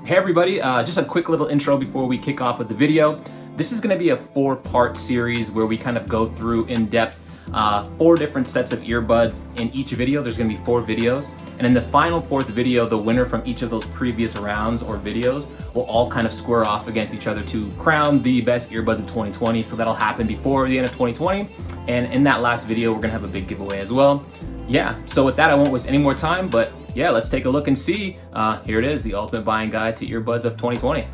Hey everybody, just a quick little intro before we kick off with the video. This is going to be a 4-part series where we kind of go through in depth 4 different sets of earbuds. In each video, there's going to be 4 videos. And in the final 4th video, the winner from each of those previous rounds or videos will all kind of square off against each other to crown the best earbuds of 2020. So that'll happen before the end of 2020. And in that last video, we're going to have a big giveaway as well. Yeah, so with that, I won't waste any more time, but yeah, let's take a look and see. Here it is, the ultimate buying guide to earbuds of 2020.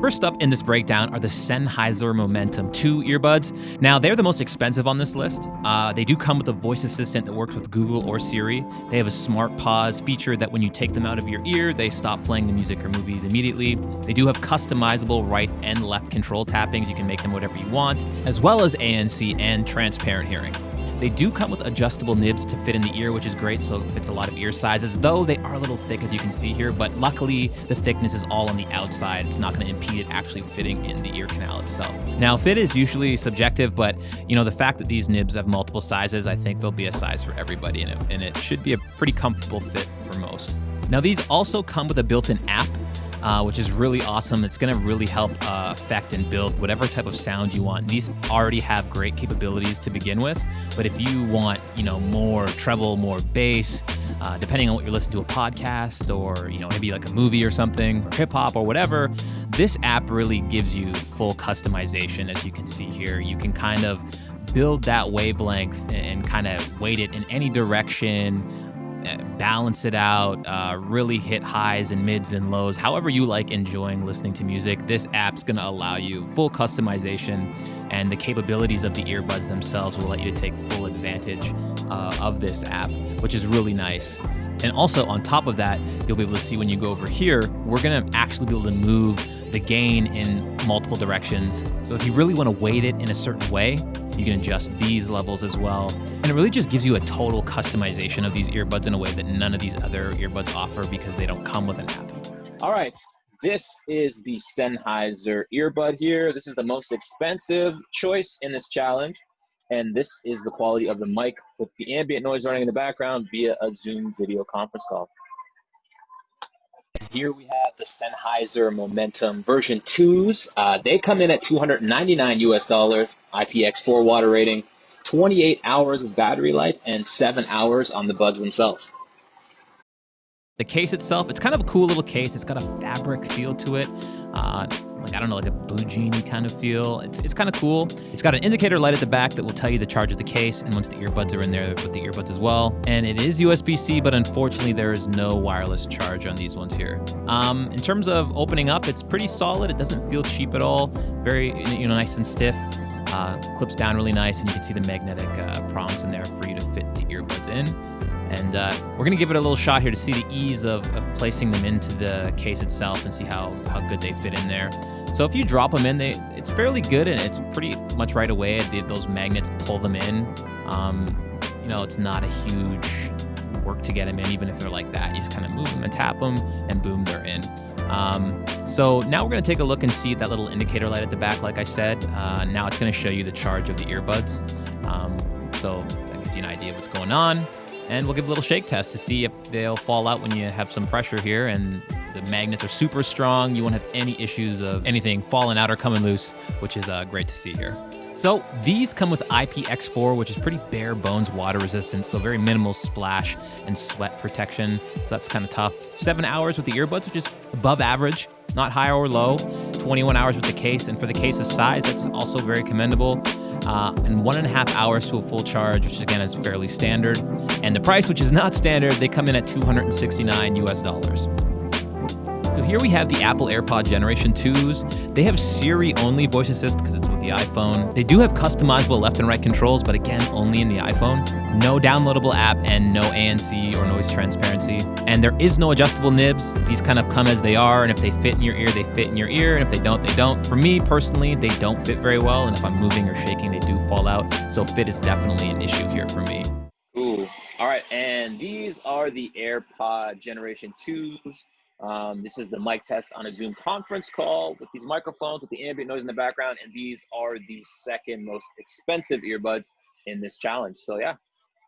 First up in this breakdown are the Sennheiser Momentum 2 earbuds. Now, they're the most expensive on this list. They do come with a voice assistant that works with Google or Siri. They have a smart pause feature that when you take them out of your ear, they stop playing the music or movies immediately. They do have customizable right and left control tappings. You can make them whatever you want, as well as ANC and transparent hearing. They do come with adjustable nibs to fit in the ear, which is great, so it fits a lot of ear sizes, though they are a little thick, as you can see here, but luckily the thickness is all on the outside. It's not going to impede it actually fitting in the ear canal itself. Now, fit is usually subjective, but the fact that these nibs have multiple sizes, I think there'll be a size for everybody in it, and it should be a pretty comfortable fit for most. Now, these also come with a built-in app, which is really awesome. It's going to really help affect and build whatever type of sound you want. These already have great capabilities to begin with, but if you want, more treble, more bass, depending on what you're listening to, a podcast or, maybe like a movie or something, or hip hop or whatever, this app really gives you full customization. As you can see here, you can kind of build that wavelength and kind of weight it in any direction, balance it out, really hit highs and mids and lows, however you like enjoying listening to music. This app's going to allow you full customization, and the capabilities of the earbuds themselves will let you take full advantage of this app, which is really nice. And also on top of that, you'll be able to see when you go over here, we're going to actually be able to move the gain in multiple directions. So if you really want to weight it in a certain way, you can adjust these levels as well. And it really just gives you a total customization of these earbuds in a way that none of these other earbuds offer because they don't come with an app. All right, this is the Sennheiser earbud here. This is the most expensive choice in this challenge. And this is the quality of the mic with the ambient noise running in the background via a Zoom video conference call. Here we have the Sennheiser Momentum version 2s. They come in at $299 US, IPX4 water rating, 28 hours of battery life, and 7 hours on the buds themselves. The case itself, it's kind of a cool little case. It's got a fabric feel to it. Like a blue genie kind of feel. It's kind of cool. It's got an indicator light at the back that will tell you the charge of the case, and once the earbuds are in there, with the earbuds as well. And it is USB-C, but unfortunately there is no wireless charge on these ones here. In terms of opening up, it's pretty solid. It doesn't feel cheap at all. Very, nice and stiff. Clips down really nice, and you can see the magnetic prongs in there for you to fit the earbuds in. And we're going to give it a little shot here to see the ease of placing them into the case itself and see how good they fit in there. So if you drop them in, it's fairly good, and it's pretty much right away. Those magnets pull them in. It's not a huge work to get them in, even if they're like that. You just kind of move them and tap them, and boom, they're in. So now we're going to take a look and see that little indicator light at the back, like I said. Now it's going to show you the charge of the earbuds. So that gives you an idea of what's going on. And we'll give a little shake test to see if they'll fall out when you have some pressure here. And the magnets are super strong. You won't have any issues of anything falling out or coming loose, which is great to see here. So these come with IPX4, which is pretty bare bones water resistance, so very minimal splash and sweat protection. So that's kind of tough. 7 hours with the earbuds, which is above average, not high or low. 21 hours with the case, and for the case's size, that's also very commendable. And 1.5 hours to a full charge, which again is fairly standard. And the price, which is not standard, they come in at $269 US. So here we have the Apple AirPod Generation 2s. They have Siri-only voice assist because it's with the iPhone. They do have customizable left and right controls, but again, only in the iPhone. No downloadable app and no ANC or noise transparency. And there is no adjustable nibs. These kind of come as they are, and if they fit in your ear, they fit in your ear, and if they don't, they don't. For me, personally, they don't fit very well, and if I'm moving or shaking, they do fall out. So fit is definitely an issue here for me. Ooh, all right, and these are the AirPod Generation 2s. This is the mic test on a Zoom conference call with these microphones with the ambient noise in the background, and these are the second most expensive earbuds in this challenge. So yeah,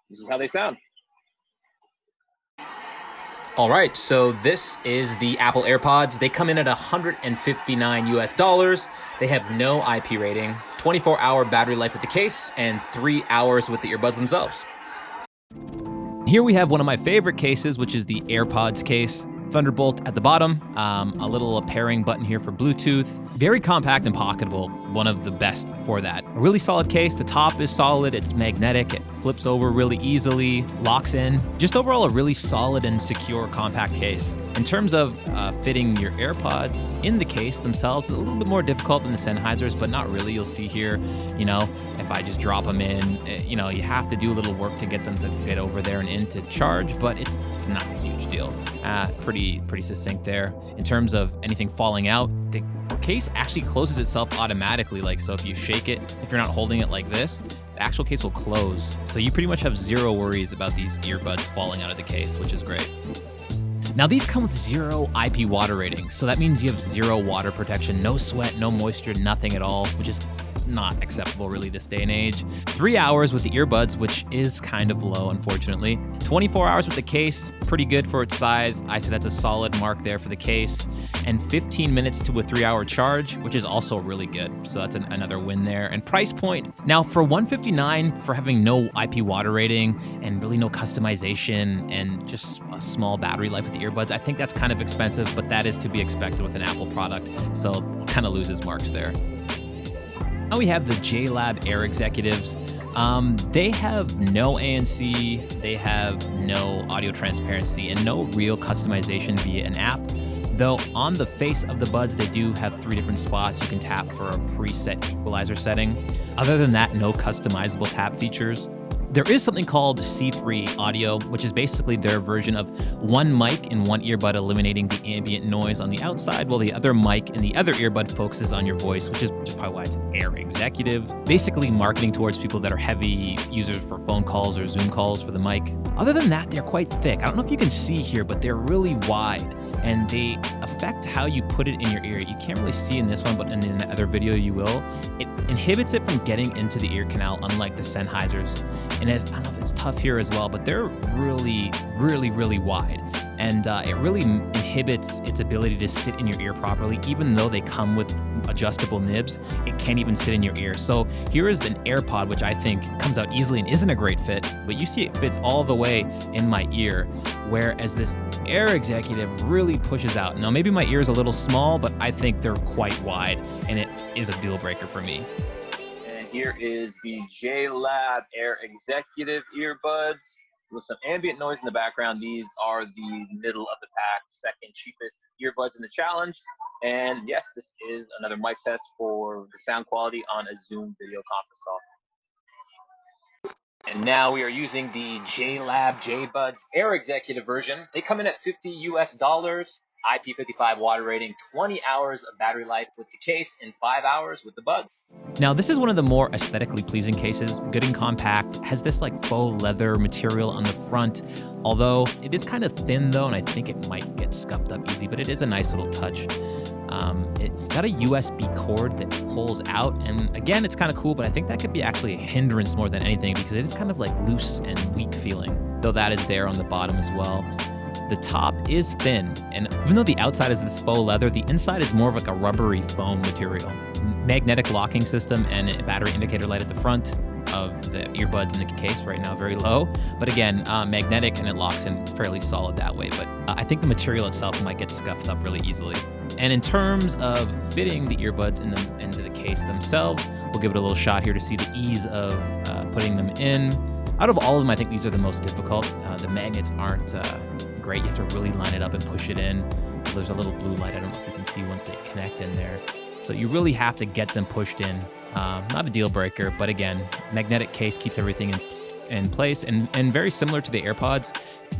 this is how they sound. All right, so this is the Apple AirPods. They come in at $159 US. They have no IP rating, 24-hour battery life with the case, and 3 hours with the earbuds themselves. Here we have one of my favorite cases, which is the AirPods case. Thunderbolt at the bottom, a little pairing button here for Bluetooth. Very compact and pocketable, one of the best for that. Really solid case, the top is solid, it's magnetic, it flips over really easily, locks in. Just overall a really solid and secure compact case. In terms of fitting your AirPods in the case themselves, it's a little bit more difficult than the Sennheisers, but not really. You'll see here, if I just drop them in, you have to do a little work to get them to get over there and into charge, but it's not a huge deal. Pretty succinct there. In terms of anything falling out, the case actually closes itself automatically. So if you shake it, if you're not holding it like this, the actual case will close. So you pretty much have zero worries about these earbuds falling out of the case, which is great. Now these come with 0 IP water rating, so that means you have 0 water protection, no sweat, no moisture, nothing at all, which is not acceptable really this day and age. 3 hours with the earbuds, which is kind of low, unfortunately. 24 hours with the case, pretty good for its size. I say that's a solid mark there for the case. And 15 minutes to a 3-hour charge, which is also really good. So that's another win there. And price point, now for $159 for having no IP water rating and really no customization and just a small battery life with the earbuds, I think that's kind of expensive, but that is to be expected with an Apple product. So kind of loses marks there. Now we have the JLab Air Executives. They have no ANC, they have no audio transparency, and no real customization via an app. Though on the face of the buds, they do have 3 different spots you can tap for a preset equalizer setting. Other than that, no customizable tap features. There is something called C3 audio, which is basically their version of one mic in one earbud eliminating the ambient noise on the outside, while the other mic in the other earbud focuses on your voice, which is probably why it's Air Executive. Basically marketing towards people that are heavy users for phone calls or Zoom calls for the mic. Other than that, they're quite thick. I don't know if you can see here, but they're really wide, and they affect how you put it in your ear. You can't really see in this one, but in the other video you will. It inhibits it from getting into the ear canal, unlike the Sennheisers. And I don't know if it's tough here as well, but they're really, really, really wide. And it really inhibits its ability to sit in your ear properly. Even though they come with adjustable nibs, it can't even sit in your ear. So here is an AirPod, which I think comes out easily and isn't a great fit, but you see it fits all the way in my ear, whereas this Air Executive really pushes out. Now maybe my ear is a little small, but I think they're quite wide, and it is a deal breaker for me. And here is the JLab Air Executive earbuds with some ambient noise in the background. These are the middle of the pack, second cheapest earbuds in the challenge. And yes, this is another mic test for the sound quality on a Zoom video conference call. And now we are using the JLab JBuds Air Executive version. They come in at $50 US, IP55 water rating, 20 hours of battery life with the case, and 5 hours with the buds. Now this is one of the more aesthetically pleasing cases, good and compact, has this faux leather material on the front, although it is kind of thin though, and I think it might get scuffed up easy, but it is a nice little touch. It's got a USB cord that pulls out, and again, it's kind of cool, but I think that could be actually a hindrance more than anything because it is kind of loose and weak feeling, though that is there on the bottom as well. The top is thin, and even though the outside is this faux leather, the inside is more of a rubbery foam material. Magnetic locking system and a battery indicator light at the front of the earbuds in the case right now, very low. But again, magnetic, and it locks in fairly solid that way. But I think the material itself might get scuffed up really easily. And in terms of fitting the earbuds into the case themselves, we'll give it a little shot here to see the ease of putting them in. Out of all of them, I think these are the most difficult. The magnets aren't great. You have to really line it up and push it in. There's a little blue light. I don't know if you can see once they connect in there. So you really have to get them pushed in. Not a deal breaker, but again, magnetic case keeps everything in place, and very similar to the AirPods,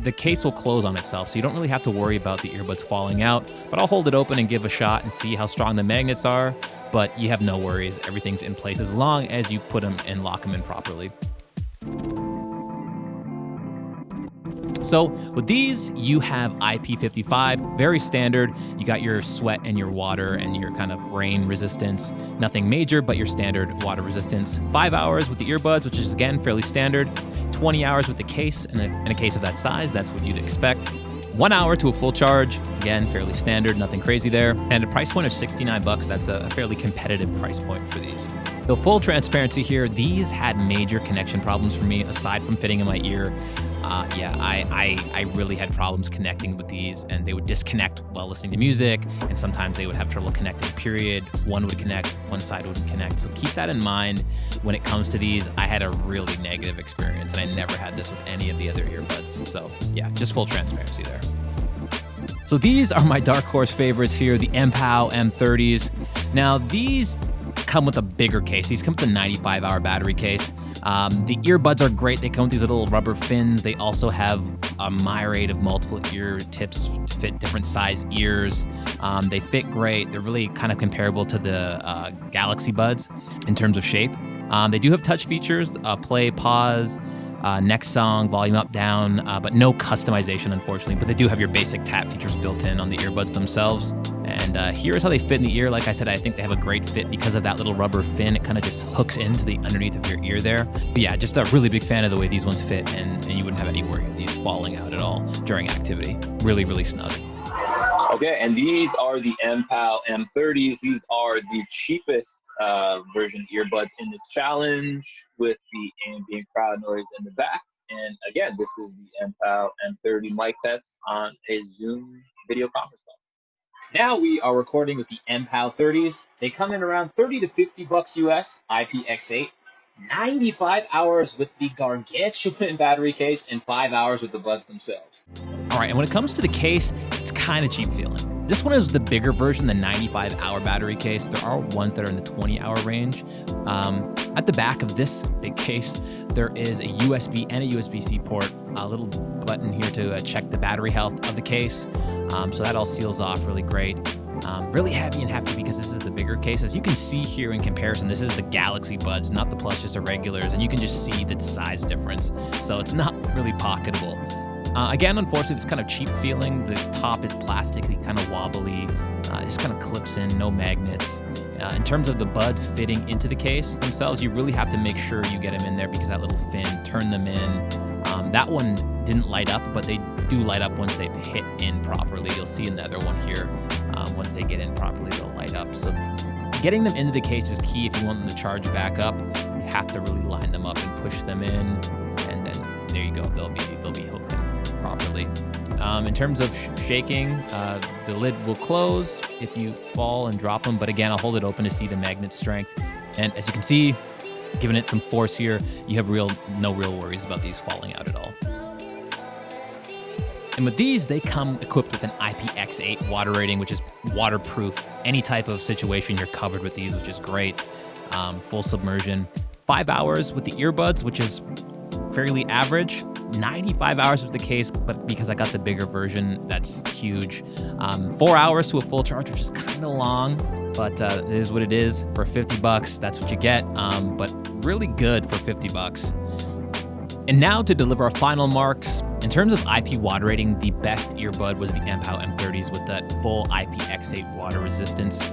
the case will close on itself, so you don't really have to worry about the earbuds falling out. But I'll hold it open and give a shot and see how strong the magnets are, but you have no worries. Everything's in place as long as you put them and lock them in properly. So with these, you have IP55, very standard. You got your sweat and your water and your kind of rain resistance. Nothing major, but your standard water resistance. 5 hours with the earbuds, which is again fairly standard. 20 hours with the case, and in a case of that size, that's what you'd expect. 1 hour to a full charge, again, fairly standard, nothing crazy there. And a price point of $69, that's a fairly competitive price point for these. So full transparency here, these had major connection problems for me, aside from fitting in my ear. I really had problems connecting with these, and they would disconnect while listening to music, and sometimes they would have trouble connecting, period. One would connect, one side wouldn't connect. So keep that in mind when it comes to these. I had a really negative experience, and I never had this with any of the other earbuds. So yeah, just full transparency there. So these are my dark horse favorites here, the MPOW M30s. Now these come with a bigger case. These come with a 95-hour battery case. The earbuds are great. They come with these little rubber fins. They also have a myriad of multiple ear tips to fit different size ears. They fit great. They're really kind of comparable to the Galaxy Buds in terms of shape. They do have touch features, play, pause, next song, volume up, down, but no customization, unfortunately. But they do have your basic tap features built in on the earbuds themselves. And here's how they fit in the ear. Like I said, I think they have a great fit because of that little rubber fin. It kind of just hooks into the underneath of your ear there. But yeah, just a really big fan of the way these ones fit, and you wouldn't have any worry of these falling out at all during activity. Really, really snug. Okay, and these are the MPOW M30s. These are the cheapest version earbuds in this challenge with the ambient crowd noise in the back. And again, this is the MPOW M30 mic test on a Zoom video conference call. Now we are recording with the MPOW 30s. They come in around 30 to 50 bucks US, IPX8. 95 hours with the gargantuan battery case and 5 hours with the buds themselves. All right, and when it comes to the case, it's kind of cheap feeling. This one is the bigger version, the 95-hour battery case. There are ones that are in the 20-hour range. At the back of this big case, there is a USB and a USB-C port, a little button here to check the battery health of the case. So that all seals off really great. Really heavy and hefty because this is the bigger case. As you can see here in comparison, this is the Galaxy Buds, not the Plus, just the regulars, and you can just see the size difference. So it's not really pocketable. Again, unfortunately, it's kind of cheap feeling. The top is plastic, kind of wobbly. It just kind of clips in, no magnets. In terms of the buds fitting into the case themselves, you really have to make sure you get them in there because that little fin, turn them in. That one didn't light up, but they do light up once they've hit in properly. You'll see in the other one here, once they get in properly, they'll light up. So getting them into the case is key if you want them to charge back up. You have to really line them up and push them in, and then there you go. They'll be hooked in properly. In terms of shaking, the lid will close if you fall and drop them. But again, I'll hold it open to see the magnet strength. And as you can see, giving it some force here, you have no real worries about these falling out at all. And with these, they come equipped with an IPX8 water rating, which is waterproof. Any type of situation, you're covered with these, which is great. Full submersion. 5 hours with the earbuds, which is fairly average. 95 hours with the case, but because I got the bigger version, that's huge. 4 hours to a full charge, which is kind of long, but it is what it is. For 50 bucks, that's what you get, but really good for 50 bucks. And now to deliver our final marks. In terms of IP water rating, the best earbud was the MPOW M30s with that full IPX8 water resistance.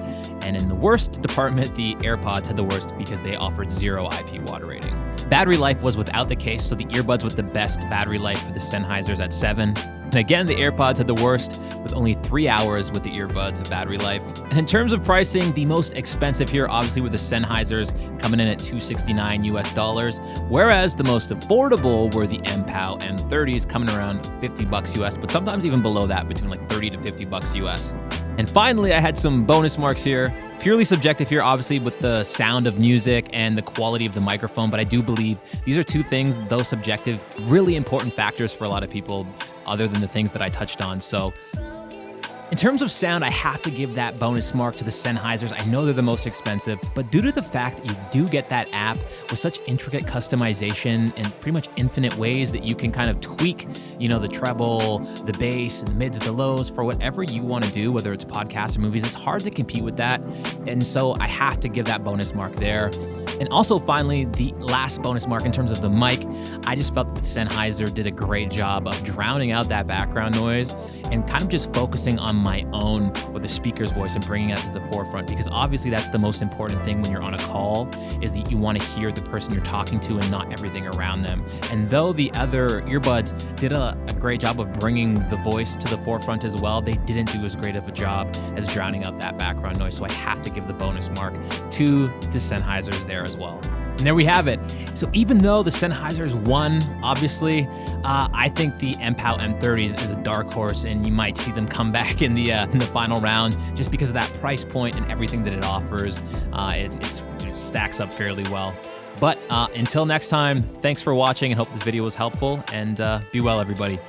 And in the worst department, the AirPods had the worst because they offered 0 IP water rating. Battery life was without the case, so the earbuds with the best battery life for the Sennheisers at 7. And again, the AirPods had the worst with only 3 hours with the earbuds of battery life. And in terms of pricing, the most expensive here obviously were the Sennheisers, coming in at $269 US, whereas the most affordable were the MPOW M30s, coming around 50 bucks US, but sometimes even below that, between like 30 to 50 bucks US. And finally, I had some bonus marks here. Purely subjective here, obviously, with the sound of music and the quality of the microphone, but I do believe these are two things, though subjective, really important factors for a lot of people, other than the things that I touched on. So in terms of sound, I have to give that bonus mark to the Sennheisers. I know they're the most expensive, but due to the fact that you do get that app with such intricate customization and pretty much infinite ways that you can kind of tweak, the treble, the bass, and the mids, the lows for whatever you want to do, whether it's podcasts or movies, it's hard to compete with that. And so I have to give that bonus mark there. And also finally, the last bonus mark in terms of the mic, I just felt that the Sennheiser did a great job of drowning out that background noise and kind of just focusing on my own or the speaker's voice and bringing it to the forefront, because obviously that's the most important thing when you're on a call, is that you want to hear the person you're talking to and not everything around them. And though the other earbuds did a great job of bringing the voice to the forefront as well, they didn't do as great of a job as drowning out that background noise. So I have to give the bonus mark to the Sennheisers there as well. And there we have it. So even though the Sennheisers won, obviously, I think the MPOW M30 is a dark horse, and you might see them come back in the final round just because of that price point and everything that it offers. It stacks up fairly well. But until next time, thanks for watching and hope this video was helpful, and be well, everybody.